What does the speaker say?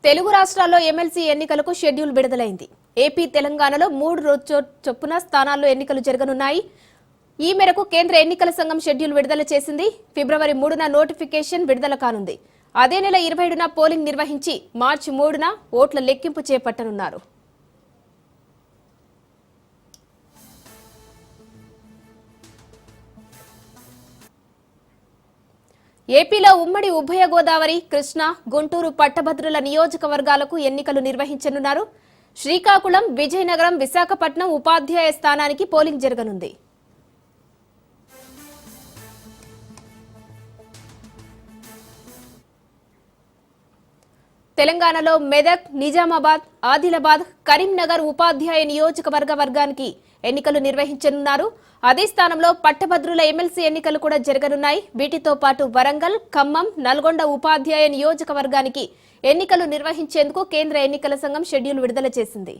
తెలుగు రాష్ట్రాల్లో ఎమ్మెల్సీ ఎన్నికలకు షెడ్యూల్ విడుదలైంది. ఏపీ, తెలంగాణలో 3 రోజుల చొప్పున స్థానాల్లో ఎన్నికలు జరగనున్నాయి. ఈ మేరకు కేంద్ర ఎన్నికల సంఘం షెడ్యూల్ విడుదల చేసింది. ఫిబ్రవరి 3న నోటిఫికేషన్ విడుదల కానుంది. అదే నెల 27న పోలింగ్ నిర్వహించి మార్చి 3న ఓట్ల లెక్కింపు చేపట్టనున్నారు. ఏపీలో ఉమ్మడి ఉభయ గోదావరి, కృష్ణా, గుంటూరు పట్టభద్రుల నియోజకవర్గాలకు ఎన్నికలు నిర్వహించనున్నారు. శ్రీకాకుళం, విజయనగరం, విశాఖపట్నం ఉపాధ్యాయ స్థానానికి పోలింగ్ జరగనుంది. తెలంగాణలో మెదక్, నిజామాబాద్, ఆదిలాబాద్, కరీంనగర్ ఉపాధ్యాయ నియోజకవర్గానికి ఎన్నికలు నిర్వహించనున్నారు. అదే స్థానంలో పట్టభద్రుల ఎమ్మెల్సీ ఎన్నికలు కూడా జరగనున్నాయి. వీటితో పాటు వరంగల్, ఖమ్మం, నల్గొండ ఉపాధ్యాయ నియోజకవర్గానికి ఎన్నికలు నిర్వహించేందుకు కేంద్ర ఎన్నికల సంఘం షెడ్యూల్ విడుదల చేసింది.